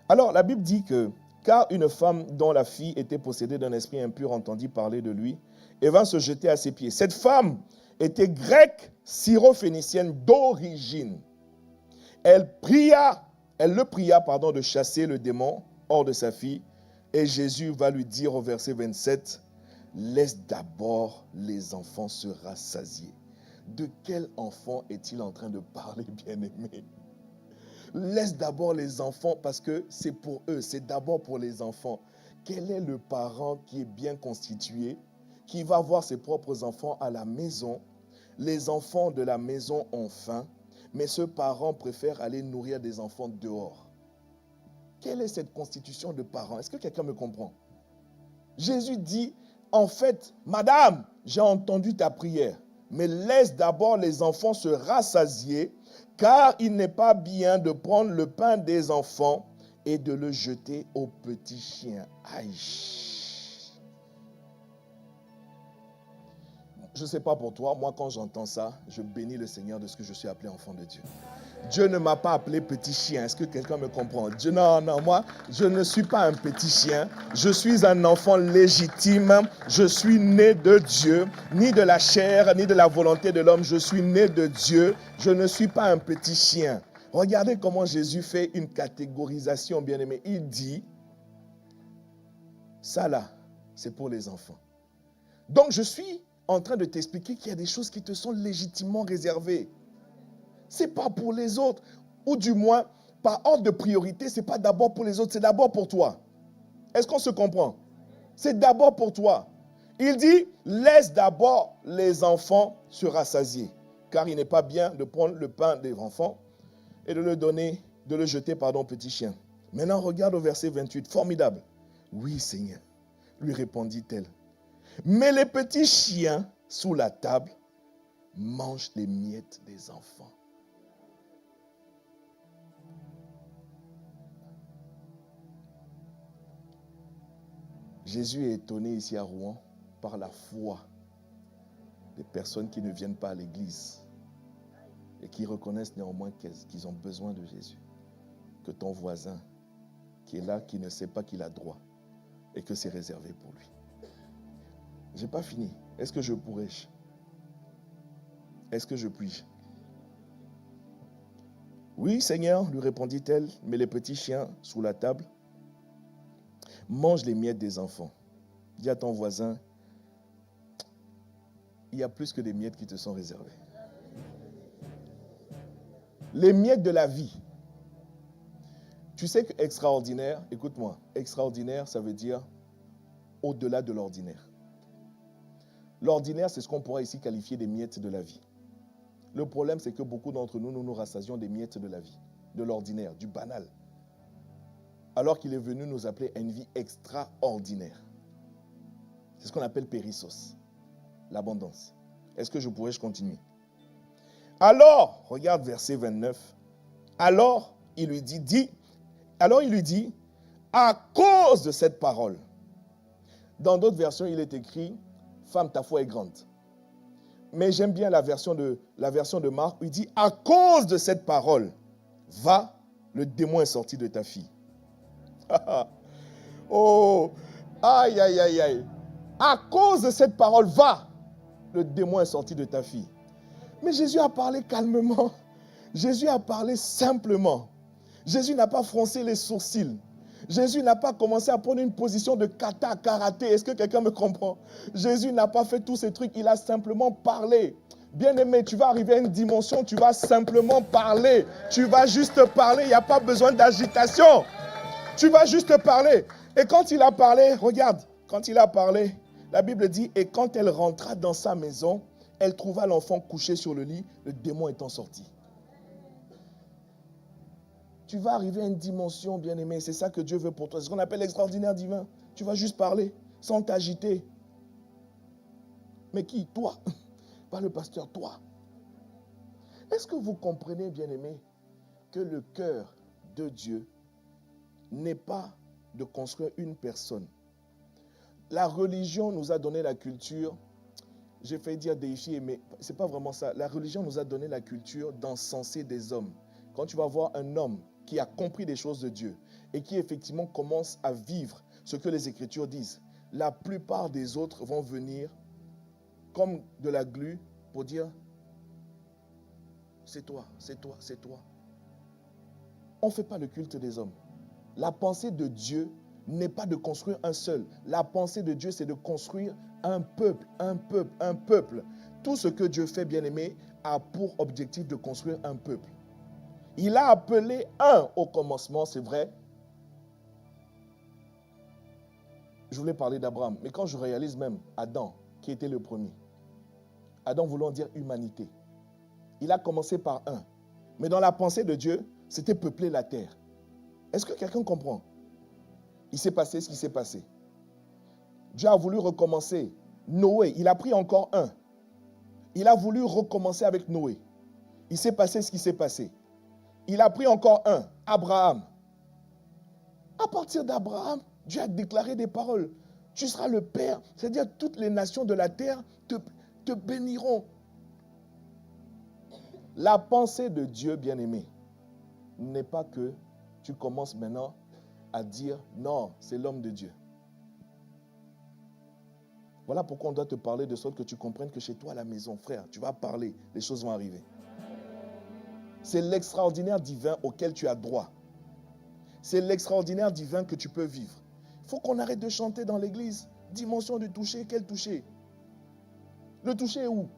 A: Alors, la Bible dit que, car une femme dont la fille était possédée d'un esprit impur entendit parler de lui et vint se jeter à ses pieds. Cette femme était grecque, syro-phénicienne d'origine. Elle le pria de chasser le démon hors de sa fille. Et Jésus va lui dire au verset 27, « Laisse d'abord les enfants se rassasier. » De quel enfant est-il en train de parler, bien-aimé? Laisse d'abord les enfants parce que c'est pour eux, c'est d'abord pour les enfants. Quel est le parent qui est bien constitué, qui va voir ses propres enfants à la maison? Les enfants de la maison ont faim. Mais ce parent préfère aller nourrir des enfants dehors. Quelle est cette constitution de parent? Est-ce que quelqu'un me comprend? Jésus dit, en fait, madame, j'ai entendu ta prière, mais laisse d'abord les enfants se rassasier, car il n'est pas bien de prendre le pain des enfants et de le jeter aux petits chiens. Aïe! Je ne sais pas pour toi, moi quand j'entends ça, je bénis le Seigneur de ce que je suis appelé enfant de Dieu. Dieu ne m'a pas appelé petit chien. Est-ce que quelqu'un me comprend? Non, moi, je ne suis pas un petit chien. Je suis un enfant légitime. Je suis né de Dieu, ni de la chair, ni de la volonté de l'homme. Je suis né de Dieu. Je ne suis pas un petit chien. Regardez comment Jésus fait une catégorisation, bien-aimé. Il dit, ça là, c'est pour les enfants. Donc je suis en train de t'expliquer qu'il y a des choses qui te sont légitimement réservées. Ce n'est pas pour les autres. Ou du moins, par ordre de priorité, ce n'est pas d'abord pour les autres, c'est d'abord pour toi. Est-ce qu'on se comprend? C'est d'abord pour toi. Il dit, laisse d'abord les enfants se rassasier. Car il n'est pas bien de prendre le pain des enfants et de le jeter, au petit chien. Maintenant, regarde au verset 28. Formidable. Oui, Seigneur, lui répondit-elle. Mais les petits chiens sous la table mangent les miettes des enfants. Jésus est étonné ici à Rouen par la foi des personnes qui ne viennent pas à l'église et qui reconnaissent néanmoins qu'ils ont besoin de Jésus. Que ton voisin qui est là, qui ne sait pas qu'il a droit et que c'est réservé pour lui. Je n'ai pas fini. Est-ce que je pourrais? Est-ce que je puis? Oui, Seigneur, lui répondit-elle, mais les petits chiens sous la table mangent les miettes des enfants. Dis à ton voisin, il y a plus que des miettes qui te sont réservées. Les miettes de la vie. Tu sais que extraordinaire, écoute-moi, extraordinaire, ça veut dire au-delà de l'ordinaire. L'ordinaire, c'est ce qu'on pourrait ici qualifier des miettes de la vie. Le problème, c'est que beaucoup d'entre nous, nous rassasions des miettes de la vie, de l'ordinaire, du banal. Alors qu'il est venu nous appeler à une vie extraordinaire. C'est ce qu'on appelle périssos, l'abondance. Est-ce que je pourrais continuer? Alors, regarde verset 29. Alors, il lui dit, à cause de cette parole. Dans d'autres versions, il est écrit, femme, ta foi est grande. Mais j'aime bien la version de Marc où il dit, à cause de cette parole, va, le démon est sorti de ta fille. Oh, aïe, aïe, aïe, aïe. À cause de cette parole, va, le démon est sorti de ta fille. Mais Jésus a parlé calmement. Jésus a parlé simplement. Jésus n'a pas froncé les sourcils. Jésus n'a pas commencé à prendre une position de kata, karaté. Est-ce que quelqu'un me comprend? Jésus n'a pas fait tous ces trucs. Il a simplement parlé. Bien-aimé, tu vas arriver à une dimension, tu vas simplement parler. Tu vas juste parler. Il n'y a pas besoin d'agitation. Tu vas juste parler. Et quand il a parlé, regarde, quand il a parlé, la Bible dit, et quand elle rentra dans sa maison, elle trouva l'enfant couché sur le lit, le démon étant sorti. Tu vas arriver à une dimension, bien-aimé, c'est ça que Dieu veut pour toi. C'est ce qu'on appelle l'extraordinaire divin. Tu vas juste parler, sans t'agiter. Mais qui? Toi. Pas le pasteur, toi. Est-ce que vous comprenez, bien-aimé, que le cœur de Dieu n'est pas de construire une personne? La religion nous a donné la culture, j'ai failli dire déifier, mais ce n'est pas vraiment ça. La religion nous a donné la culture d'encenser des hommes. Quand tu vas voir un homme qui a compris des choses de Dieu et qui effectivement commence à vivre ce que les Écritures disent, la plupart des autres vont venir comme de la glu pour dire c'est toi, c'est toi, c'est toi. On ne fait pas le culte des hommes. La pensée de Dieu n'est pas de construire un seul. La pensée de Dieu, c'est de construire un peuple, un peuple, un peuple. Tout ce que Dieu fait, bien-aimé, a pour objectif de construire un peuple. Il a appelé un au commencement, c'est vrai. Je voulais parler d'Abraham, mais quand je réalise même Adam, qui était le premier, Adam voulant dire humanité, il a commencé par un. Mais dans la pensée de Dieu, c'était peupler la terre. Est-ce que quelqu'un comprend? Il s'est passé ce qui s'est passé. Dieu a voulu recommencer. Noé, il a pris encore un. Il a voulu recommencer avec Noé. Il s'est passé ce qui s'est passé. Il a pris encore un, Abraham. À partir d'Abraham, Dieu a déclaré des paroles. Tu seras le père, c'est-à-dire toutes les nations de la terre te béniront. La pensée de Dieu, bien-aimé, n'est pas que tu commences maintenant à dire non, c'est l'homme de Dieu. Voilà pourquoi on doit te parler de sorte que tu comprennes que chez toi à la maison, frère, tu vas parler, les choses vont arriver. C'est l'extraordinaire divin auquel tu as droit. C'est l'extraordinaire divin que tu peux vivre. Il faut qu'on arrête de chanter dans l'église. Dimension du toucher, quel toucher? Le toucher est où?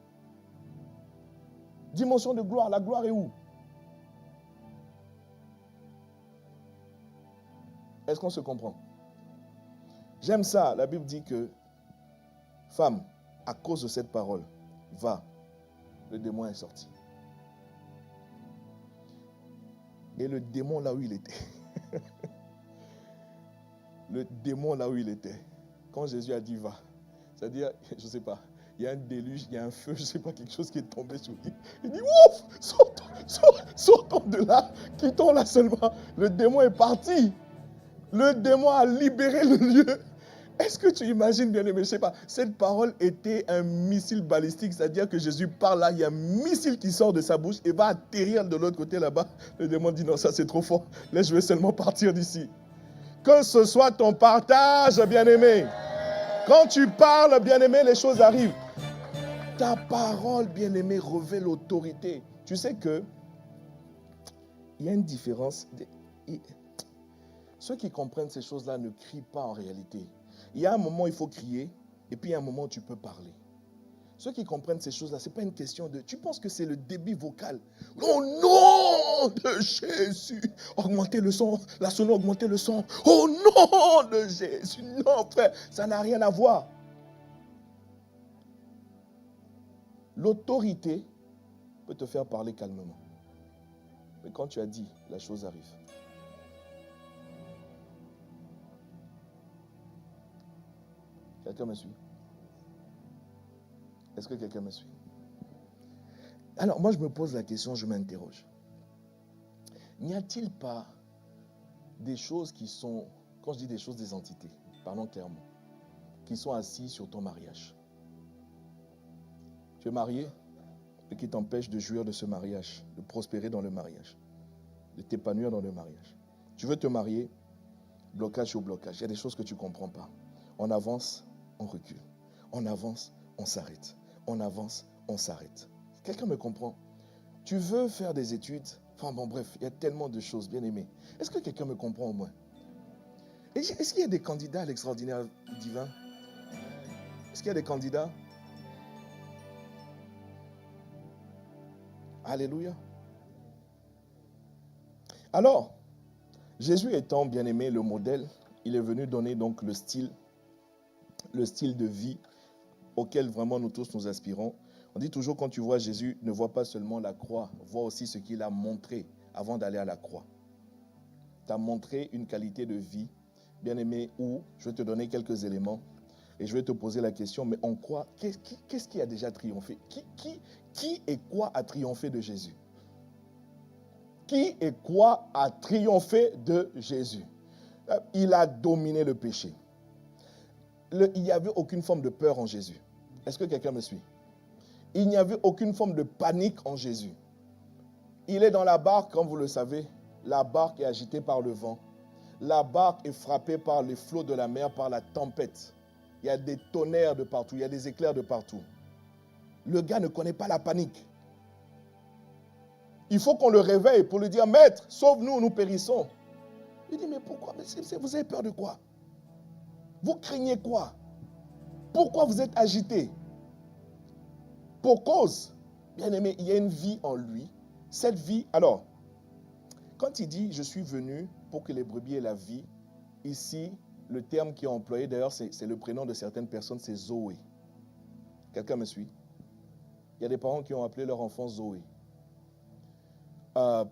A: Dimension de gloire, la gloire est où? Est-ce qu'on se comprend? J'aime ça. La Bible dit que, femme, à cause de cette parole, va, le démon est sorti. Et le démon, là où il était, le démon là où il était, quand Jésus a dit va, c'est-à-dire, je ne sais pas, il y a un déluge, il y a un feu, je ne sais pas, quelque chose qui est tombé sur lui. Il dit, ouf, sortons de là, quittons là seulement. Le démon est parti. Le démon a libéré le lieu. Est-ce que tu imagines, bien aimé, je ne sais pas, cette parole était un missile balistique, c'est-à-dire que Jésus parle là, il y a un missile qui sort de sa bouche et va atterrir de l'autre côté là-bas. Le démon dit, non, ça c'est trop fort, laisse, je vais seulement partir d'ici. Que ce soit ton partage, bien-aimé. Quand tu parles, bien-aimé, les choses arrivent. Ta parole, bien-aimé, revêt l'autorité. Tu sais que il y a une différence. Ceux qui comprennent ces choses-là ne crient pas en réalité. Il y a un moment où il faut crier, et puis il y a un moment où tu peux parler. Ceux qui comprennent ces choses-là, ce n'est pas une question de... Tu penses que c'est le débit vocal. Au nom de Jésus, augmentez le son. La sono, augmentez le son. Au nom de Jésus. Non, frère, ça n'a rien à voir. L'autorité peut te faire parler calmement. Mais quand tu as dit, la chose arrive. Quelqu'un me suit? Est-ce que quelqu'un me suit? Alors, moi, je me pose la question, je m'interroge. N'y a-t-il pas des choses qui sont, quand je dis des choses, des entités, parlons clairement, qui sont assises sur ton mariage? Tu es marié et qui t'empêche de jouir de ce mariage, de prospérer dans le mariage, de t'épanouir dans le mariage. Tu veux te marier, blocage sur blocage. Il y a des choses que tu ne comprends pas. On avance, on recule. On avance, on s'arrête. On avance, on s'arrête. Quelqu'un me comprend? Tu veux faire des études? Enfin bon, bref, il y a tellement de choses, bien aimé. Est-ce que quelqu'un me comprend au moins? Est-ce qu'il y a des candidats à l'extraordinaire divin? Est-ce qu'il y a des candidats? Alléluia. Alors, Jésus étant bien aimé le modèle, il est venu donner donc le style de vie auquel vraiment nous tous nous aspirons. On dit toujours quand tu vois Jésus, ne vois pas seulement la croix, vois aussi ce qu'il a montré avant d'aller à la croix. Tu as montré une qualité de vie, bien aimé, où je vais te donner quelques éléments et je vais te poser la question, mais en quoi, qu'est-ce qui a déjà triomphé? Qui et quoi a triomphé de Jésus? Qui et quoi a triomphé de Jésus? Il a dominé le péché. Il n'y avait aucune forme de peur en Jésus. Est-ce que quelqu'un me suit? Il n'y avait aucune forme de panique en Jésus. Il est dans la barque, comme vous le savez. La barque est agitée par le vent. La barque est frappée par les flots de la mer, par la tempête. Il y a des tonnerres de partout, il y a des éclairs de partout. Le gars ne connaît pas la panique. Il faut qu'on le réveille pour lui dire, Maître, sauve-nous, nous périssons. Il dit, mais pourquoi? Vous avez peur de quoi? Vous craignez quoi? Pourquoi vous êtes agité? Pour cause, bien aimé, il y a une vie en lui. Cette vie, alors, quand il dit, je suis venu pour que les brebis aient la vie, ici, le terme qui est employé, d'ailleurs, c'est le prénom de certaines personnes, c'est Zoé. Quelqu'un me suit? Il y a des parents qui ont appelé leur enfant Zoé.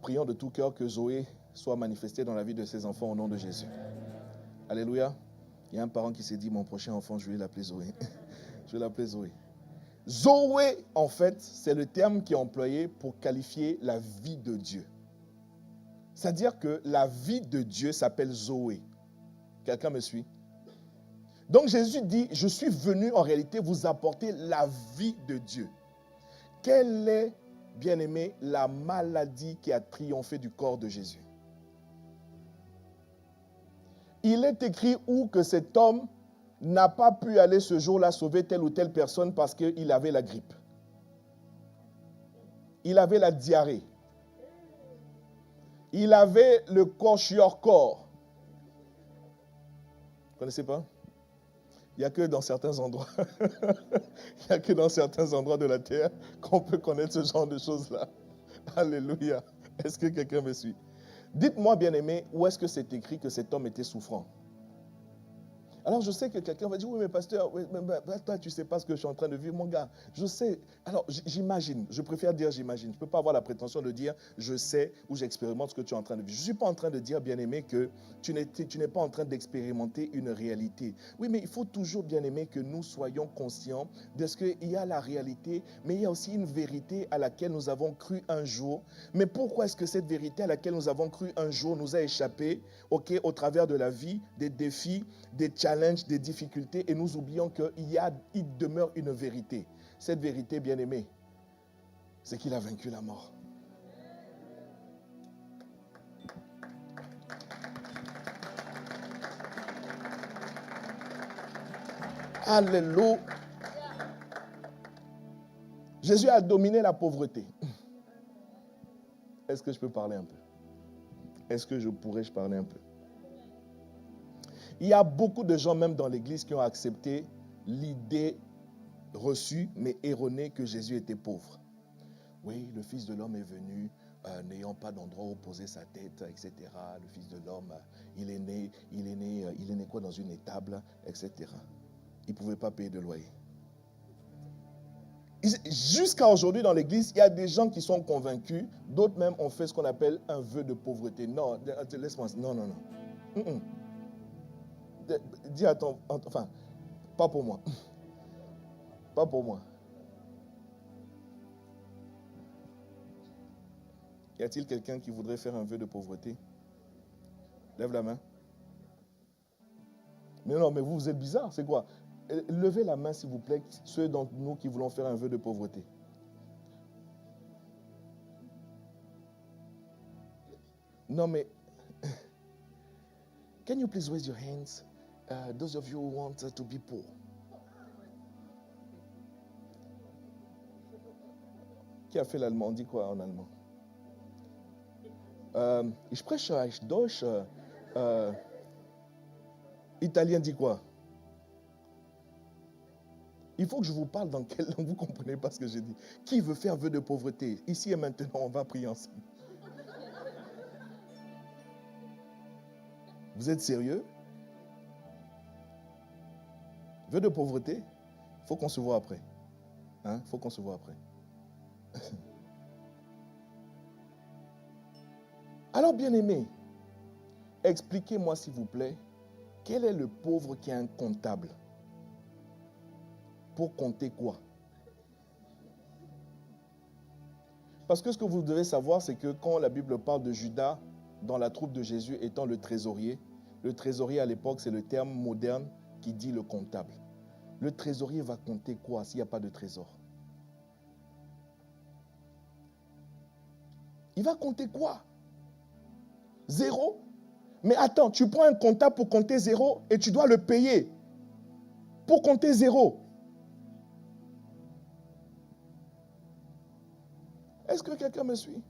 A: Prions de tout cœur que Zoé soit manifestée dans la vie de ses enfants au nom de Jésus. Alléluia. Il y a un parent qui s'est dit, mon prochain enfant, je vais l'appeler Zoé. Je vais l'appeler Zoé. Zoé, en fait, c'est le terme qui est employé pour qualifier la vie de Dieu. C'est-à-dire que la vie de Dieu s'appelle Zoé. Quelqu'un me suit? Donc Jésus dit, je suis venu en réalité vous apporter la vie de Dieu. Quelle est, bien aimé, la maladie qui a triomphé du corps de Jésus? Il est écrit où que cet homme n'a pas pu aller ce jour-là sauver telle ou telle personne parce qu'il avait la grippe. Il avait la diarrhée. Il avait le corps. Vous ne connaissez pas? Il n'y a que dans certains endroits. Il n'y a que dans certains endroits de la terre qu'on peut connaître ce genre de choses-là. Alléluia. Est-ce que quelqu'un me suit? Dites-moi, bien-aimé, où est-ce que c'est écrit que cet homme était souffrant? Alors je sais que quelqu'un va dire, oui mais pasteur, oui, mais toi tu ne sais pas ce que je suis en train de vivre, mon gars. Je sais. Alors j'imagine, je préfère dire j'imagine. Je ne peux pas avoir la prétention de dire je sais ou j'expérimente ce que tu es en train de vivre. Je ne suis pas en train de dire, bien-aimé, que tu n'es pas en train d'expérimenter une réalité. Oui, mais il faut toujours, bien-aimé, que nous soyons conscients de ce qu'il y a la réalité, mais il y a aussi une vérité à laquelle nous avons cru un jour. Mais pourquoi est-ce que cette vérité à laquelle nous avons cru un jour nous a échappé, au travers de la vie, des défis, des challenges, des difficultés, et nous oublions qu'il demeure une vérité. Cette vérité, bien-aimée, c'est qu'il a vaincu la mort. Alléluia. Jésus a dominé la pauvreté. Est-ce que je peux parler un peu? Est-ce que je pourrais parler un peu? Il y a beaucoup de gens, même dans l'église, qui ont accepté l'idée reçue, mais erronée, que Jésus était pauvre. Oui, le Fils de l'homme est venu, n'ayant pas d'endroit où poser sa tête, etc. Le Fils de l'homme, il est né quoi, dans une étable, etc. Il ne pouvait pas payer de loyer. Jusqu'à aujourd'hui, dans l'église, il y a des gens qui sont convaincus, d'autres même ont fait ce qu'on appelle un vœu de pauvreté. Non, laisse-moi, non. Dis à ton, enfin, pas pour moi. Pas pour moi. Y a-t-il quelqu'un qui voudrait faire un vœu de pauvreté? Lève la main. Mais non, mais vous êtes bizarre, c'est quoi? Levez la main, s'il vous plaît, ceux d'entre nous qui voulons faire un vœu de pauvreté. Non, mais... Can you please raise your hands? Those of you who want to be poor. Qui a fait l'allemand? On dit quoi en allemand? Ich spreche Deutsch. Italien dit quoi? Il faut que je vous parle dans quelle langue, vous ne comprenez pas ce que je dis. Qui veut faire vœu de pauvreté? Ici et maintenant, on va prier ensemble. Vous êtes sérieux? Vœu de pauvreté? Il faut qu'on se voit après. Hein? Il faut qu'on se voit après. Alors, bien-aimé, expliquez-moi s'il vous plaît, quel est le pauvre qui a un comptable? Pour compter quoi? Parce que ce que vous devez savoir, c'est que quand la Bible parle de Judas dans la troupe de Jésus étant le trésorier à l'époque, c'est le terme moderne qui dit le comptable. Le trésorier va compter quoi s'il n'y a pas de trésor? Il va compter quoi? Zéro? Mais attends, tu prends un comptable pour compter zéro et tu dois le payer pour compter zéro. Est-ce que quelqu'un me suit?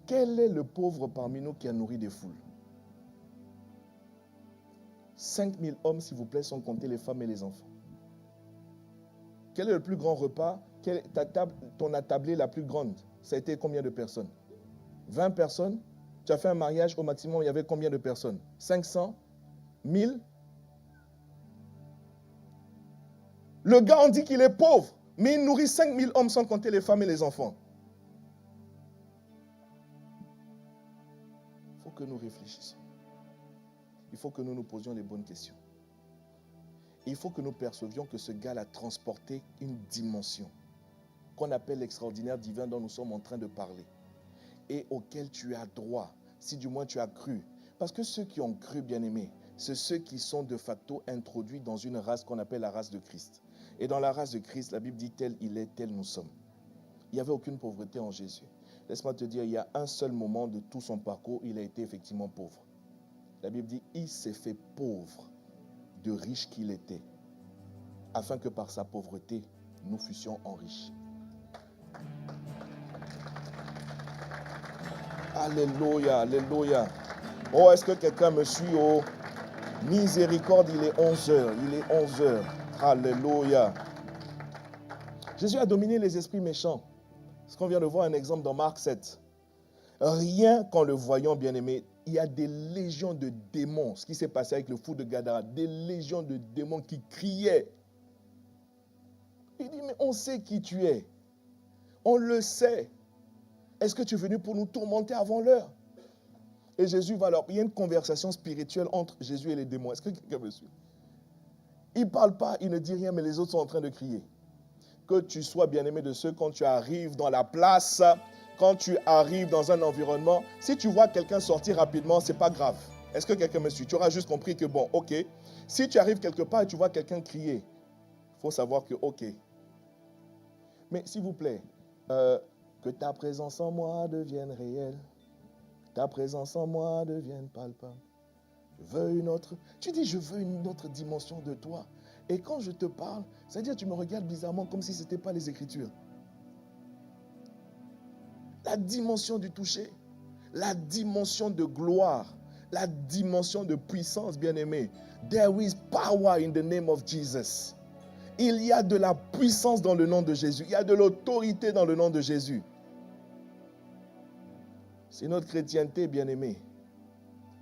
A: Quel est le pauvre parmi nous qui a nourri des foules? 5000 hommes, s'il vous plaît, sans compter les femmes et les enfants. Quel est le plus grand repas? Ton attablée la plus grande? Ça a été combien de personnes? 20 personnes? Tu as fait un mariage, au maximum, il y avait combien de personnes? 500? 1000? Le gars, on dit qu'il est pauvre, mais il nourrit 5000 hommes sans compter les femmes et les enfants. Il faut que nous réfléchissions. Il faut que nous nous posions les bonnes questions. Il faut que nous percevions que ce gars a transporté une dimension qu'on appelle l'extraordinaire divin dont nous sommes en train de parler et auquel tu as droit, si du moins tu as cru. Parce que ceux qui ont cru, bien-aimés, c'est ceux qui sont de facto introduits dans une race qu'on appelle la race de Christ. Et dans la race de Christ, la Bible dit tel il est, tel nous sommes. Il n'y avait aucune pauvreté en Jésus. Laisse-moi te dire, il y a un seul moment de tout son parcours, il a été effectivement pauvre. La Bible dit, il s'est fait pauvre, de riche qu'il était, afin que par sa pauvreté, nous fussions enrichis. Alléluia, alléluia. Oh, est-ce que quelqu'un me suit? Oh, miséricorde, il est 11h, il est 11h. Alléluia. Jésus a dominé les esprits méchants. Ce qu'on vient de voir un exemple dans Marc 7. Rien qu'en le voyant, bien-aimé, il y a des légions de démons. Ce qui s'est passé avec le fou de Gadara, des légions de démons qui criaient. Il dit, mais on sait qui tu es. On le sait. Est-ce que tu es venu pour nous tourmenter avant l'heure? Et Jésus va leur... Il y a une conversation spirituelle entre Jésus et les démons. Est-ce que quelqu'un me suit? Il ne parle pas, il ne dit rien, mais les autres sont en train de crier. Que tu sois bien-aimé de ceux, quand tu arrives dans la place, quand tu arrives dans un environnement, si tu vois quelqu'un sortir rapidement, ce n'est pas grave. Est-ce que quelqu'un me suit? Tu auras juste compris que bon, ok. Si tu arrives quelque part et tu vois quelqu'un crier, il faut savoir que ok. Mais s'il vous plaît, que ta présence en moi devienne réelle. Ta présence en moi devienne palpable. Je veux une autre. Tu dis, je veux une autre dimension de toi. Et quand je te parle, c'est-à-dire tu me regardes bizarrement comme si ce n'était pas les Écritures. La dimension du toucher, la dimension de gloire, la dimension de puissance, bien-aimé. There is power in the name of Jesus. Il y a de la puissance dans le nom de Jésus. Il y a de l'autorité dans le nom de Jésus. Si notre chrétienté, bien-aimé,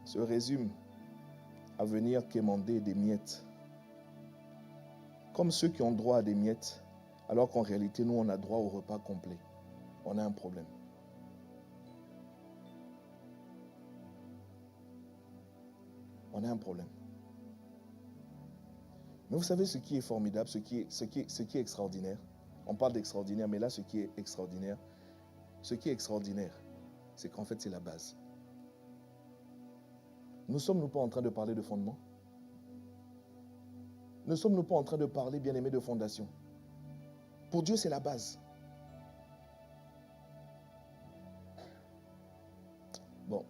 A: se résume à venir quémander des miettes, comme ceux qui ont droit à des miettes, alors qu'en réalité, nous, on a droit au repas complet. On a un problème. On a un problème. Mais vous savez ce qui est formidable, ce qui est extraordinaire? On parle d'extraordinaire, mais là, ce qui est extraordinaire, c'est qu'en fait, c'est la base. Ne sommes-nous pas en train de parler de fondement? Ne sommes-nous pas en train de parler, bien-aimé, de fondation? Pour Dieu, c'est la base. Bon.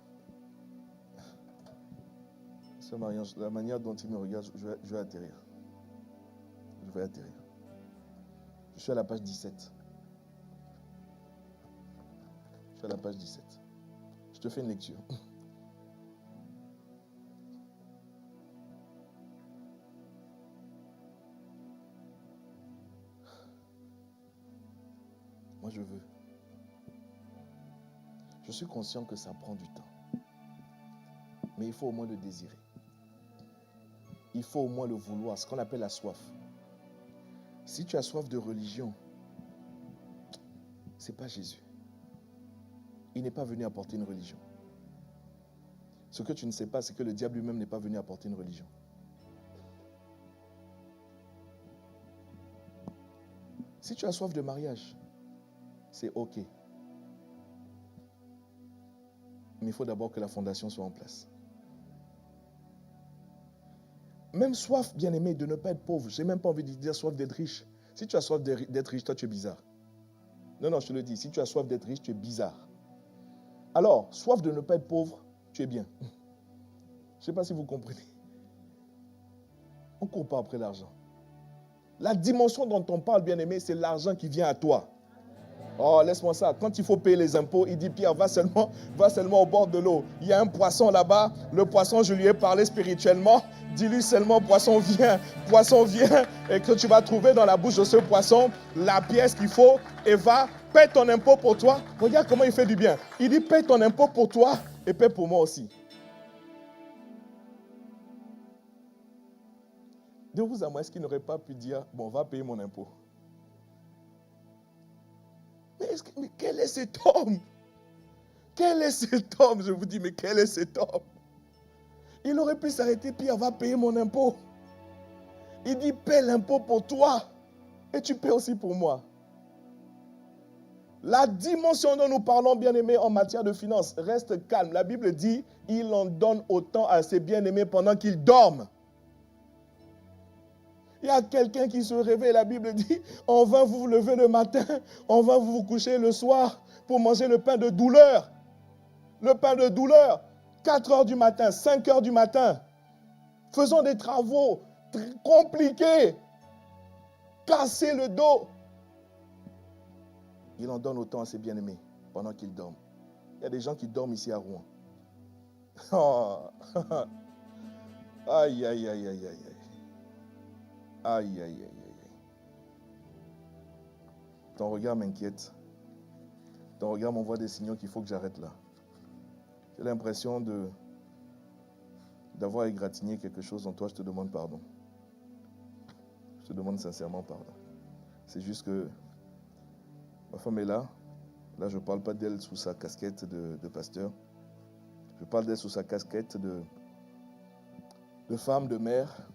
A: La manière dont il me regarde, je vais atterrir. Je vais atterrir. Je suis à la page 17. Je suis à la page 17. Je te fais une lecture. Moi, je veux. Je suis conscient que ça prend du temps. Mais il faut au moins le désirer. Il faut au moins le vouloir, ce qu'on appelle la soif. Si tu as soif de religion, ce n'est pas Jésus. Il n'est pas venu apporter une religion. Ce que tu ne sais pas, c'est que le diable lui-même n'est pas venu apporter une religion. Si tu as soif de mariage, c'est ok. Mais il faut d'abord que la fondation soit en place. Même soif, bien-aimé, de ne pas être pauvre. Je n'ai même pas envie de dire soif d'être riche. Si tu as soif d'être riche, toi, tu es bizarre. Non, je te le dis. Si tu as soif d'être riche, tu es bizarre. Alors, soif de ne pas être pauvre, tu es bien. Je ne sais pas si vous comprenez. On ne court pas après l'argent. La dimension dont on parle, bien-aimé, c'est l'argent qui vient à toi. Oh, laisse-moi ça. Quand il faut payer les impôts, il dit, Pierre, va seulement au bord de l'eau. Il y a un poisson là-bas. Le poisson, je lui ai parlé spirituellement. Dis-lui seulement, poisson, viens. Et que tu vas trouver dans la bouche de ce poisson la pièce qu'il faut. Et va, paie ton impôt pour toi. Regarde comment il fait du bien. Il dit, paie ton impôt pour toi et paie pour moi aussi. De vous à moi, est-ce qu'il n'aurait pas pu dire, bon, va payer mon impôt? Mais quel est cet homme? Quel est cet homme? Je vous dis, mais quel est cet homme? Il aurait pu s'arrêter, Pierre, va payer mon impôt. Il dit, paie l'impôt pour toi. Et tu paies aussi pour moi. La dimension dont nous parlons, bien-aimés, en matière de finances, reste calme. La Bible dit, il en donne autant à ses bien-aimés pendant qu'ils dorment. Il y a quelqu'un qui se réveille, la Bible dit, on va vous lever le matin, on va vous coucher le soir pour manger le pain de douleur. Le pain de douleur, 4 heures du matin, 5 heures du matin. Faisons des travaux compliqués. Casser le dos. Il en donne autant à ses bien-aimés pendant qu'ils dorment. Il y a des gens qui dorment ici à Rouen. Oh. Aïe, aïe, aïe, aïe, aïe, aïe. Aïe, aïe, aïe, aïe. Ton regard m'inquiète. Ton regard m'envoie des signaux qu'il faut que j'arrête là. J'ai l'impression d'avoir égratigné quelque chose en toi, je te demande pardon. Je te demande sincèrement pardon. C'est juste que ma femme est là. Là, je ne parle pas d'elle sous sa casquette de pasteur. Je parle d'elle sous sa casquette de femme, de mère,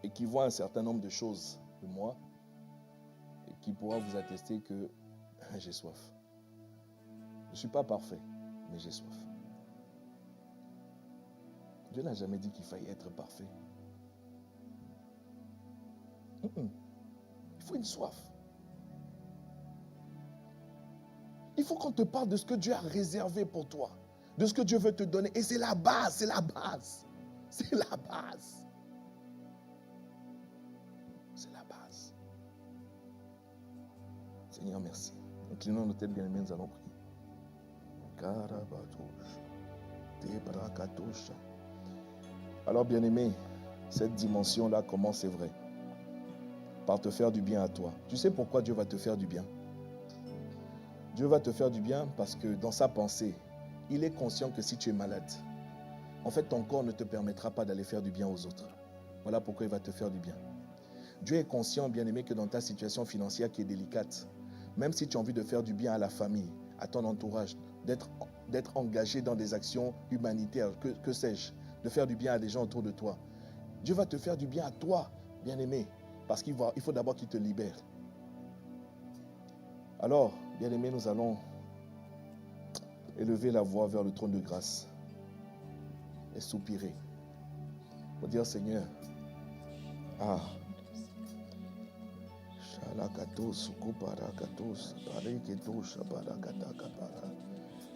A: et qui voit un certain nombre de choses de moi, et qui pourra vous attester que j'ai soif. Je ne suis pas parfait, mais j'ai soif. Dieu n'a jamais dit qu'il fallait être parfait. Il faut une soif. Il faut qu'on te parle de ce que Dieu a réservé pour toi, de ce que Dieu veut te donner. Et c'est la base, c'est la base. C'est la base. C'est la base. Seigneur, merci. Inclinons nos têtes, bien-aimés, nous allons prier. Alors, bien-aimé, cette dimension-là commence, c'est vrai, par te faire du bien à toi. Tu sais pourquoi Dieu va te faire du bien? Dieu va te faire du bien parce que dans sa pensée, il est conscient que si tu es malade, en fait, ton corps ne te permettra pas d'aller faire du bien aux autres. Voilà pourquoi il va te faire du bien. Dieu est conscient, bien-aimé, que dans ta situation financière qui est délicate, même si tu as envie de faire du bien à la famille, à ton entourage, d'être engagé dans des actions humanitaires, que sais-je, de faire du bien à des gens autour de toi, Dieu va te faire du bien à toi, bien-aimé, parce qu'il faut d'abord qu'il te libère. Alors, bien-aimé, nous allons élever la voix vers le trône de grâce et soupirer pour dire, Seigneur, Shalakatos, Kuparakatos, Pareketos, Parakata,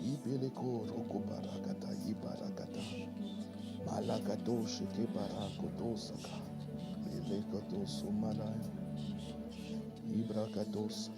A: Ibeleko, Rokoparakata, Ibarakata, Malakatos, Keparakotos, Ilekotos, Malaya, Ibrakatos.